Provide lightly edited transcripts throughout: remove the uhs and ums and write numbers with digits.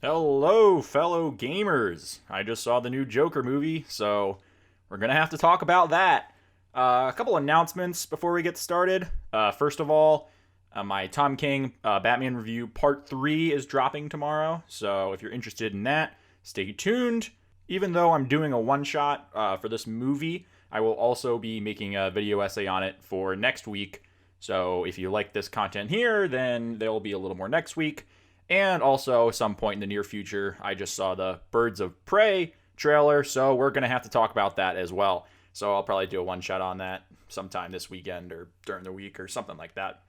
Hello, fellow gamers. I just saw the new Joker movie, so we're going to have to talk about that. A couple announcements before we get started. First of all, my Tom King Batman review part 3 is dropping tomorrow, so if you're interested in that, stay tuned. Even though I'm doing a one shot for this movie, I will also be making a video essay on it for next week. So if you like this content here, then there will be a little more next week. And also, some point in the near future, I just saw the Birds of Prey trailer, so we're going to have to talk about that as well. So I'll probably do a one shot on that sometime this weekend or during the week or something like that.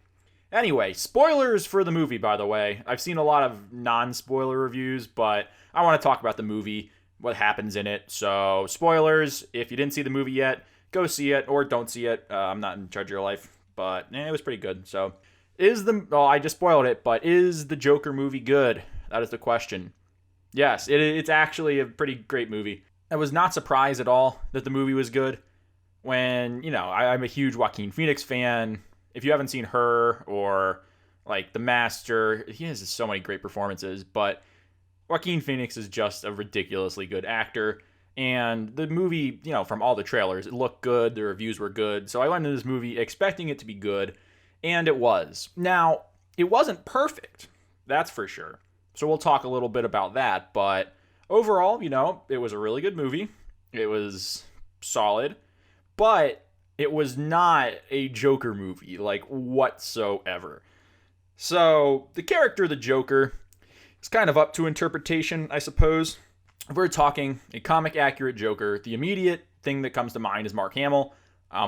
Anyway, spoilers for the movie, by the way. I've seen a lot of non spoiler reviews, but I want to talk about the movie, what happens in it. So, spoilers, if you didn't see the movie yet, go see it or don't see it. I'm not in charge of your life, but it was pretty good. So, I just spoiled it, but is the Joker movie good? That is the question. Yes, it's actually a pretty great movie. I was not surprised at all that the movie was good. When, I'm a huge Joaquin Phoenix fan. If you haven't seen Her or like The Master, he has so many great performances, but Joaquin Phoenix is just a ridiculously good actor. And the movie, from all the trailers, it looked good, the reviews were good. So I went into this movie expecting it to be good, and it was. Now, it wasn't perfect, that's for sure. So we'll talk a little bit about that, but overall, it was a really good movie. It was solid, but it was not a Joker movie, like whatsoever. So, the character of the Joker is kind of up to interpretation, I suppose. If we're talking a comic accurate Joker, the immediate thing that comes to mind is Mark Hamill,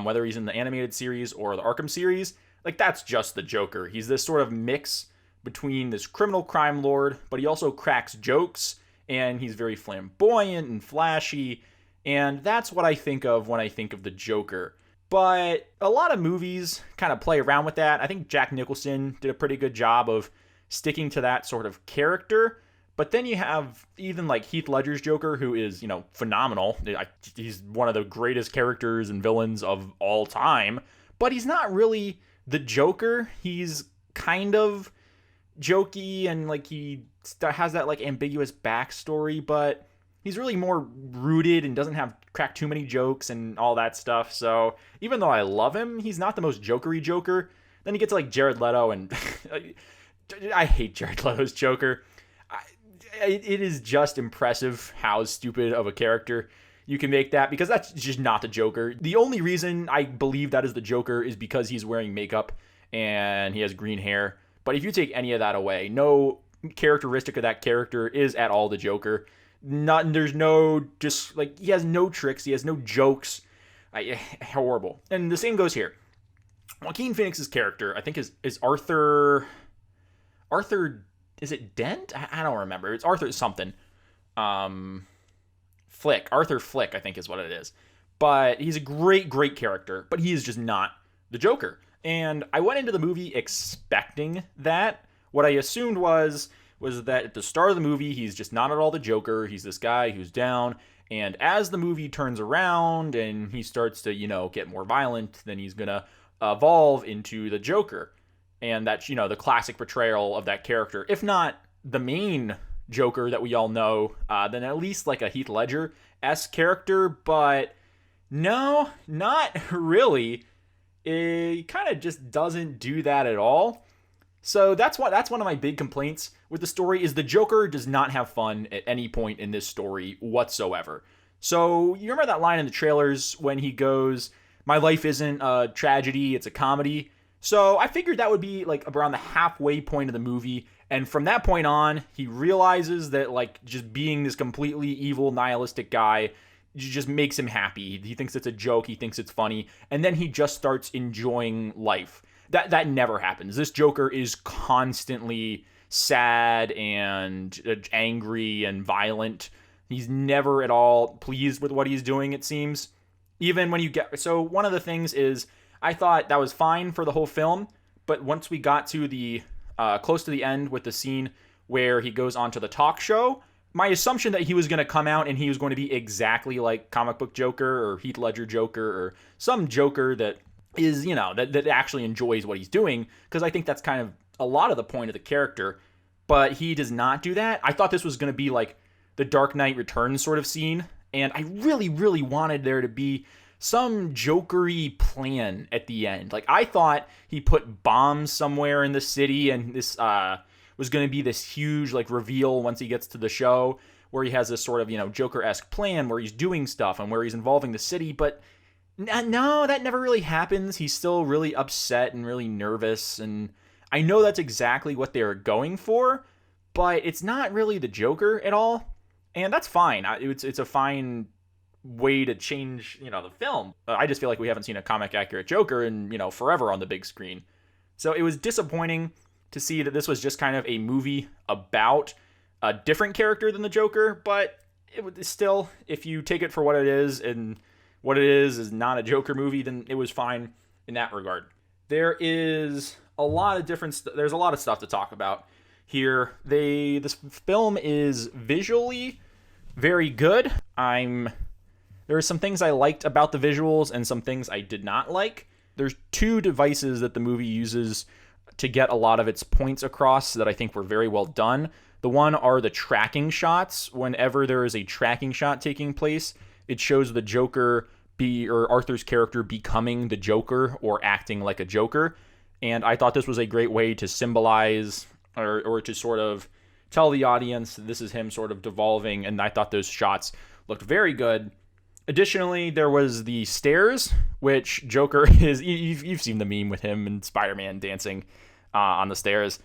whether he's in the animated series or the Arkham series. Like, that's just the Joker. He's this sort of mix between this criminal crime lord, but he also cracks jokes, and he's very flamboyant and flashy, and that's what I think of when I think of the Joker. But a lot of movies kind of play around with that. I think Jack Nicholson did a pretty good job of sticking to that sort of character. But then you have even like Heath Ledger's Joker, who is, phenomenal. He's one of the greatest characters and villains of all time. But he's not really the Joker. He's kind of jokey and like he has that like ambiguous backstory, but he's really more rooted and doesn't have crack too many jokes and all that stuff. So even though I love him, he's not the most jokery Joker. Then you get to like Jared Leto, and I hate Jared Leto's Joker. It is just impressive how stupid of a character you can make that, because that's just not the Joker. The only reason I believe that is the Joker is because he's wearing makeup and he has green hair. But if you take any of that away, no characteristic of that character is at all the Joker. There's no, just like, he has no tricks, he has no jokes. Horrible. And the same goes here. Joaquin Phoenix's character, I think, is Arthur, is it Dent? I don't remember. It's Arthur something. Flick. Arthur Flick, I think, is what it is. But he's a great character, but he is just not the Joker. And I went into the movie expecting that. What I assumed was that at the start of the movie, he's just not at all the Joker. He's this guy who's down. And as the movie turns around and he starts to, get more violent, then he's going to evolve into the Joker. And that's, the classic portrayal of that character. If not the main Joker that we all know, then at least like a Heath Ledger-esque character. But no, not really. It kind of just doesn't do that at all. So that's one of my big complaints with the story, is the Joker does not have fun at any point in this story whatsoever. So you remember that line in the trailers when he goes, "My life isn't a tragedy, it's a comedy." So I figured that would be like around the halfway point of the movie. And from that point on, he realizes that like just being this completely evil, nihilistic guy just makes him happy. He thinks it's a joke. He thinks it's funny. And then he just starts enjoying life. That never happens. This Joker is constantly sad and angry and violent. He's never at all pleased with what he's doing, it seems. Even when you get... So one of the things is, I thought that was fine for the whole film, but once we got to the close to the end with the scene where he goes onto the talk show, my assumption that he was going to come out and he was going to be exactly like comic book Joker or Heath Ledger Joker or some Joker that is, that actually enjoys what he's doing, because I think that's kind of a lot of the point of the character. but he does not do that. I thought this was going to be like the Dark Knight Returns sort of scene, and I really, really wanted there to be some jokery plan at the end. Like, I thought he put bombs somewhere in the city, and this was going to be this huge like reveal once he gets to the show, where he has this sort of, Joker-esque plan where he's doing stuff and where he's involving the city. But no, that never really happens. He's still really upset and really nervous, and I know that's exactly what they're going for, but it's not really the Joker at all, and that's fine. It's a fine way to change, the film. I just feel like we haven't seen a comic accurate Joker in, forever on the big screen. So it was disappointing to see that this was just kind of a movie about a different character than the Joker, but it was still, if you take it for what it is, and what it is not a Joker movie, then it was fine in that regard. There's a lot of stuff to talk about here. This film is visually very good. There are some things I liked about the visuals and some things I did not like. There's two devices that the movie uses to get a lot of its points across that I think were very well done. The one are the tracking shots. Whenever there is a tracking shot taking place, it shows the Joker or Arthur's character becoming the Joker or acting like a Joker. And I thought this was a great way to symbolize or to sort of tell the audience this is him sort of devolving, and I thought those shots looked very good. Additionally, there was the stairs, which Joker is... You've seen the meme with him and Spider-Man dancing on the stairs.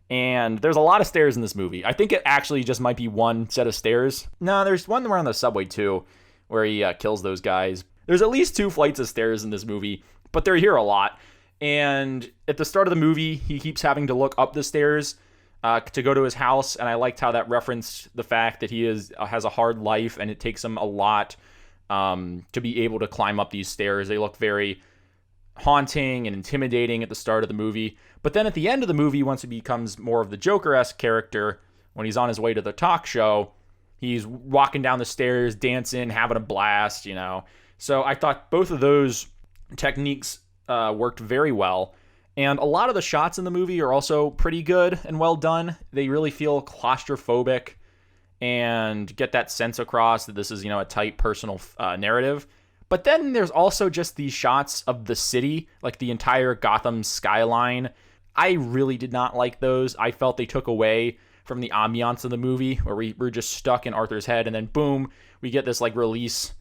And there's a lot of stairs in this movie. I think it actually just might be one set of stairs. No, there's one around the subway too, where he kills those guys. There's at least 2 flights of stairs in this movie, but they're here a lot. And at the start of the movie, he keeps having to look up the stairs to go to his house, and I liked how that referenced the fact that he has a hard life, and it takes him a lot to be able to climb up these stairs. They look very haunting and intimidating at the start of the movie. But then at the end of the movie, once he becomes more of the Joker-esque character, when he's on his way to the talk show, he's walking down the stairs, dancing, having a blast, So I thought both of those techniques worked very well. And a lot of the shots in the movie are also pretty good and well done. They really feel claustrophobic and get that sense across that this is, a tight personal narrative. But then there's also just these shots of the city, like the entire Gotham skyline. I really did not like those. I felt they took away from the ambiance of the movie, where we're just stuck in Arthur's head, and then boom, we get this like release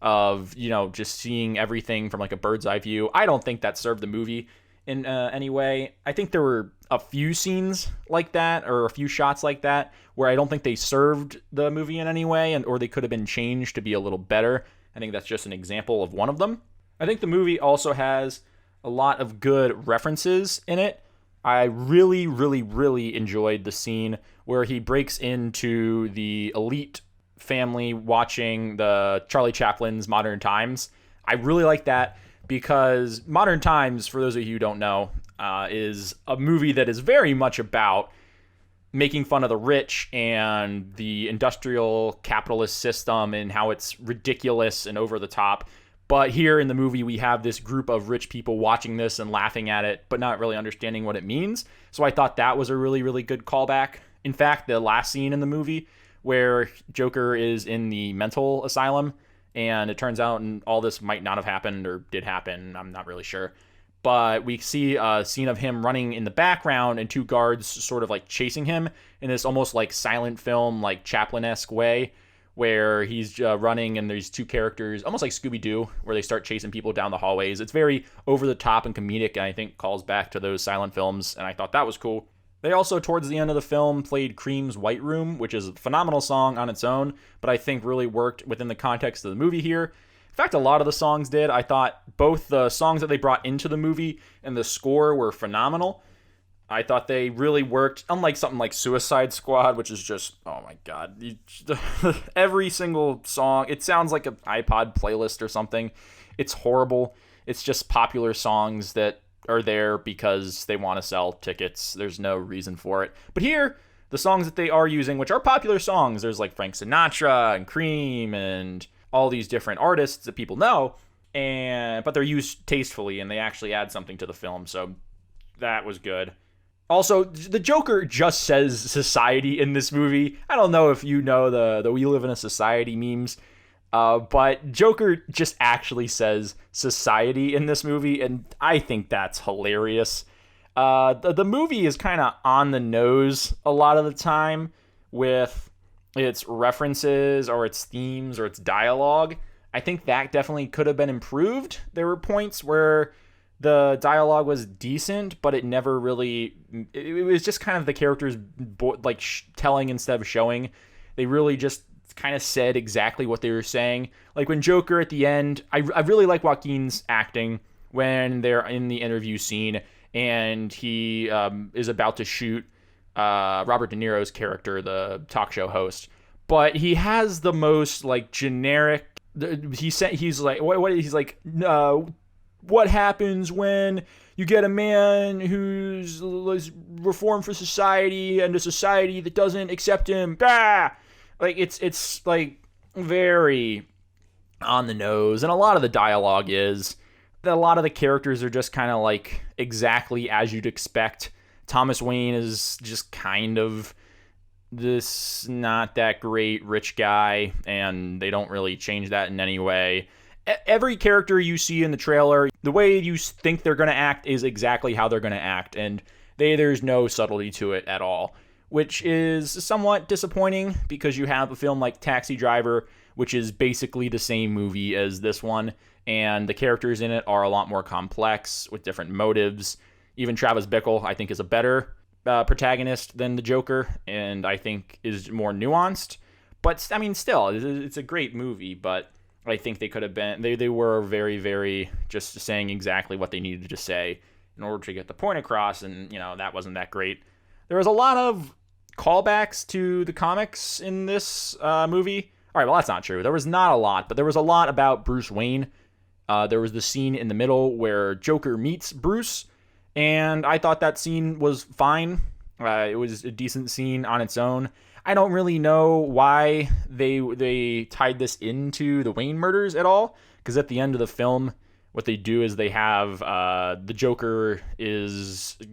of, just seeing everything from like a bird's eye view. I don't think that served the movie in any way. I think there were a few scenes like that, or a few shots like that, where I don't think they served the movie in any way, or they could have been changed to be a little better. I think that's just an example of one of them. I think the movie also has a lot of good references in it. I really, really, really enjoyed the scene where he breaks into the elite family watching the Charlie Chaplin's Modern Times. I really like that because Modern Times, for those of you who don't know, is a movie that is very much about making fun of the rich and the industrial capitalist system and how it's ridiculous and over the top. But here in the movie, we have this group of rich people watching this and laughing at it, but not really understanding what it means. So I thought that was a really, really good callback. In fact, the last scene in the movie where Joker is in the mental asylum, and it turns out and all this might not have happened or did happen, I'm not really sure. But we see a scene of him running in the background and 2 guards sort of like chasing him in this almost like silent film, like Chaplin-esque way, where he's running and there's 2 characters, almost like Scooby-Doo, where they start chasing people down the hallways. It's very over the top and comedic, and I think calls back to those silent films, and I thought that was cool. They also, towards the end of the film, played Cream's White Room, which is a phenomenal song on its own, but I think really worked within the context of the movie here. In fact, a lot of the songs did. I thought both the songs that they brought into the movie and the score were phenomenal. I thought they really worked, unlike something like Suicide Squad, which is just, oh my god. Every single song, it sounds like an iPod playlist or something. It's horrible. It's just popular songs that are there because they want to sell tickets. There's no reason for it. But here, the songs that they are using, which are popular songs, there's like Frank Sinatra and Cream and all these different artists that people know, but they're used tastefully and they actually add something to the film, so that was good. Also, the Joker just says society in this movie. I don't know if you know the "We Live in a Society" memes, but Joker just actually says society in this movie, and I think that's hilarious. The movie is kind of on the nose a lot of the time with its references or its themes or its dialogue. I think that definitely could have been improved. There were points where the dialogue was decent, but it never really. It was just kind of the characters like telling instead of showing. They really just kind of said exactly what they were saying. Like when Joker at the end, I really like Joaquin's acting when they're in the interview scene and he is about to shoot Robert De Niro's character, the talk show host. But he has the most like generic. He's like what he's like. What happens when you get a man who's reformed for society and a society that doesn't accept him? Bah! Like it's like very on the nose, and a lot of the dialogue is that a lot of the characters are just kind of like exactly as you'd expect. Thomas Wayne is just kind of this not that great rich guy, and they don't really change that in any way. Every character you see in the trailer, the way you think they're going to act is exactly how they're going to act, and there's no subtlety to it at all, which is somewhat disappointing because you have a film like Taxi Driver, which is basically the same movie as this one, and the characters in it are a lot more complex with different motives. Even Travis Bickle, I think, is a better protagonist than the Joker, and I think is more nuanced. But, I mean, still, it's a great movie, but I think they could have been, they were very, very just saying exactly what they needed to say in order to get the point across, and, that wasn't that great. There was a lot of callbacks to the comics in this movie. All right, well, that's not true. There was not a lot, but there was a lot about Bruce Wayne. There was the scene in the middle where Joker meets Bruce, and I thought that scene was fine. It was a decent scene on its own. I don't really know why they tied this into the Wayne murders at all, because at the end of the film, what they do is they have the Joker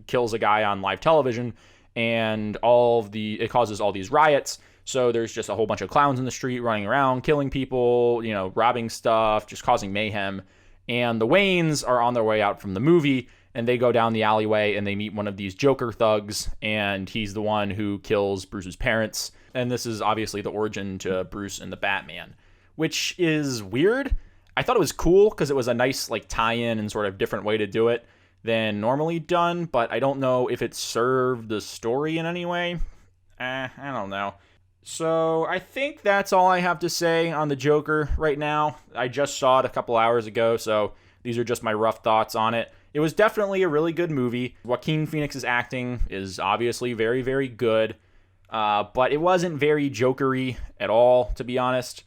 kills a guy on live television, and it causes all these riots. So there's just a whole bunch of clowns in the street running around, killing people, robbing stuff, just causing mayhem. And the Waynes are on their way out from the movie, and they go down the alleyway and they meet one of these Joker thugs, and he's the one who kills Bruce's parents. And this is obviously the origin to Bruce and the Batman, which is weird. I thought it was cool because it was a nice like tie-in and sort of different way to do it than normally done, but I don't know if it served the story in any way. I don't know. So I think that's all I have to say on the Joker right now. I just saw it a couple hours ago, so these are just my rough thoughts on it. It was definitely a really good movie. Joaquin Phoenix's acting is obviously very, very good, but it wasn't very Joker-y at all, to be honest.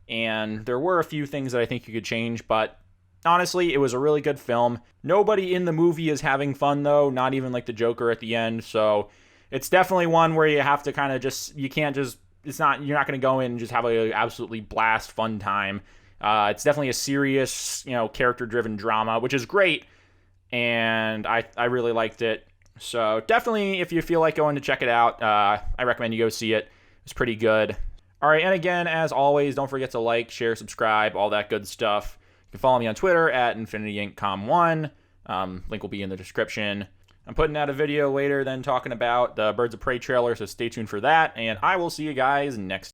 And there were a few things that I think you could change, but honestly, it was a really good film. Nobody in the movie is having fun, though, not even like the Joker at the end. So it's definitely one where you have to kind of you're not going to go in and just have an absolutely blast fun time. It's definitely a serious, character-driven drama, which is great. And I really liked it. So definitely, if you feel like going to check it out, I recommend you go see it. It's pretty good. All right, and again, as always, don't forget to like, share, subscribe, all that good stuff. You can follow me on Twitter at InfinityInkCom1. Link will be in the description. I'm putting out a video later then talking about the Birds of Prey trailer, so stay tuned for that. And I will see you guys next